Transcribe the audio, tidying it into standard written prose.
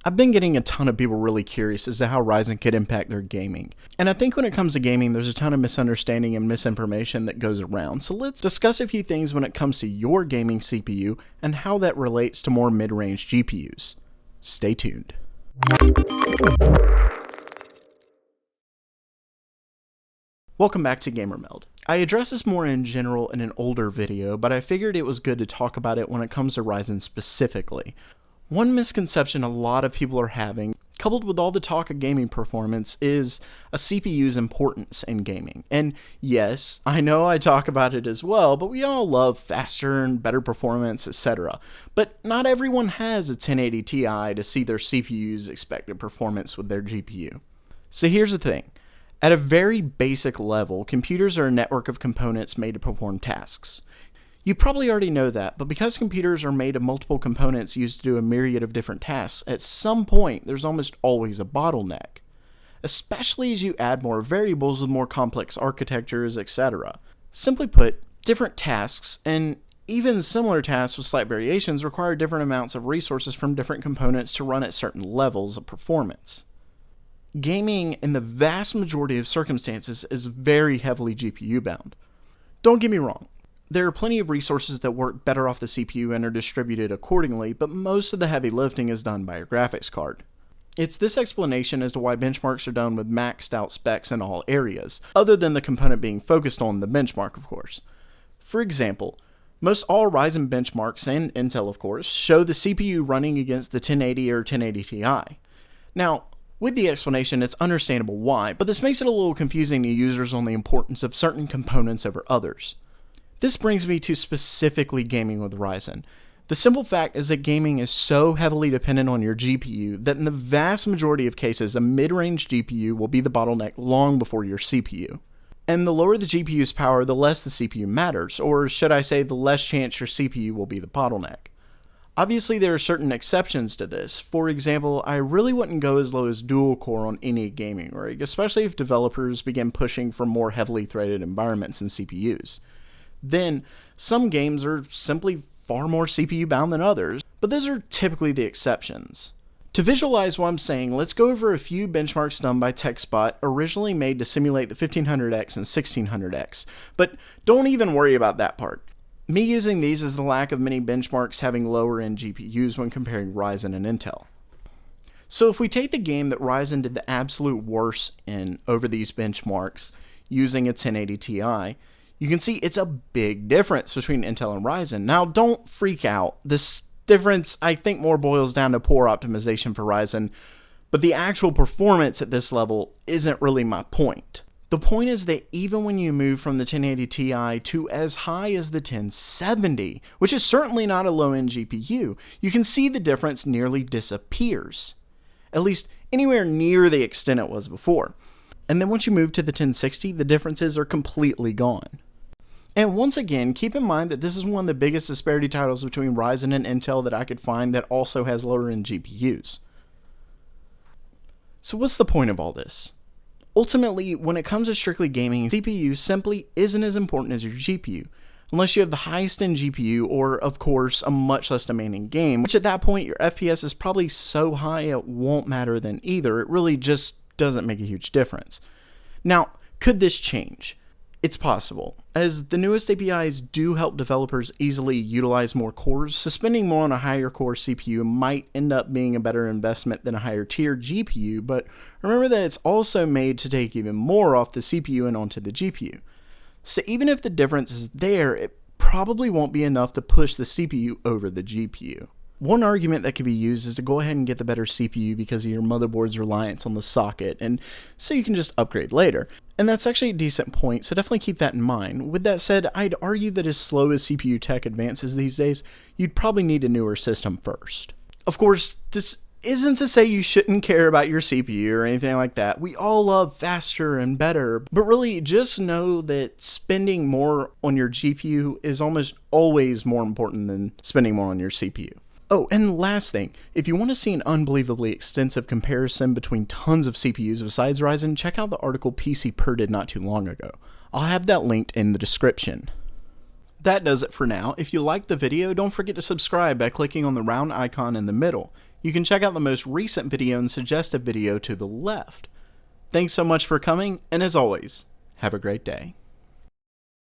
I've been getting a ton of people really curious as to how Ryzen could impact their gaming. And I think when it comes to gaming, there's a ton of misunderstanding and misinformation that goes around. So let's discuss a few things when it comes to your gaming CPU and how that relates to more mid-range GPUs. Stay tuned. Welcome back to GamerMeld. I addressed this more in general in an older video, but I figured it was good to talk about it when it comes to Ryzen specifically. One misconception a lot of people are having, coupled with all the talk of gaming performance, is a CPU's importance in gaming. And yes, I know I talk about it as well, but we all love faster and better performance, etc. But not everyone has a 1080 Ti to see their CPU's expected performance with their GPU. So here's the thing. At a very basic level, computers are a network of components made to perform tasks. You probably already know that, but because computers are made of multiple components used to do a myriad of different tasks, at some point there's almost always a bottleneck. Especially as you add more variables with more complex architectures, etc. Simply put, different tasks, and even similar tasks with slight variations, require different amounts of resources from different components to run at certain levels of performance. Gaming, in the vast majority of circumstances, is very heavily GPU bound. Don't get me wrong. There are plenty of resources that work better off the CPU and are distributed accordingly, but most of the heavy lifting is done by your graphics card. It's this explanation as to why benchmarks are done with maxed out specs in all areas, other than the component being focused on the benchmark, of course. For example, most all Ryzen benchmarks, and Intel of course, show the CPU running against the 1080 or 1080 Ti. Now, with the explanation, it's understandable why, but this makes it a little confusing to users on the importance of certain components over others. This brings me to specifically gaming with Ryzen. The simple fact is that gaming is so heavily dependent on your GPU that in the vast majority of cases, a mid-range GPU will be the bottleneck long before your CPU. And the lower the GPU's power, the less the CPU matters, or should I say the less chance your CPU will be the bottleneck. Obviously, there are certain exceptions to this. For example, I really wouldn't go as low as dual core on any gaming rig, especially if developers begin pushing for more heavily threaded environments and CPUs. Then, some games are simply far more CPU bound than others, but those are typically the exceptions. To visualize what I'm saying, let's go over a few benchmarks done by TechSpot, originally made to simulate the 1500X and 1600X, but don't even worry about that part. Me using these is the lack of many benchmarks having lower end GPUs when comparing Ryzen and Intel. So if we take the game that Ryzen did the absolute worst in over these benchmarks using a 1080 Ti, you can see it's a big difference between Intel and Ryzen. Now, don't freak out. This difference, I think, more boils down to poor optimization for Ryzen, but the actual performance at this level isn't really my point. The point is that even when you move from the 1080 Ti to as high as the 1070, which is certainly not a low-end GPU, you can see the difference nearly disappears. At least anywhere near the extent it was before. And then once you move to the 1060, the differences are completely gone. And once again, keep in mind that this is one of the biggest disparity titles between Ryzen and Intel that I could find that also has lower end GPUs. So what's the point of all this? Ultimately, when it comes to strictly gaming, CPU simply isn't as important as your GPU, unless you have the highest end GPU or, of course, a much less demanding game, which at that point your FPS is probably so high it won't matter then either. It really just doesn't make a huge difference. Now, could this change? It's possible, as the newest APIs do help developers easily utilize more cores, so spending more on a higher core CPU might end up being a better investment than a higher tier GPU, but remember that it's also made to take even more off the CPU and onto the GPU. So even if the difference is there, it probably won't be enough to push the CPU over the GPU. One argument that could be used is to go ahead and get the better CPU because of your motherboard's reliance on the socket, and so you can just upgrade later. And that's actually a decent point, so definitely keep that in mind. With that said, I'd argue that as slow as CPU tech advances these days, you'd probably need a newer system first. Of course, this isn't to say you shouldn't care about your CPU or anything like that. We all love faster and better, but really just know that spending more on your GPU is almost always more important than spending more on your CPU. Oh, and last thing, if you want to see an unbelievably extensive comparison between tons of CPUs besides Ryzen, check out the article PCPer did not too long ago. I'll have that linked in the description. That does it for now. If you liked the video, don't forget to subscribe by clicking on the round icon in the middle. You can check out the most recent video and suggested video to the left. Thanks so much for coming, and as always, have a great day.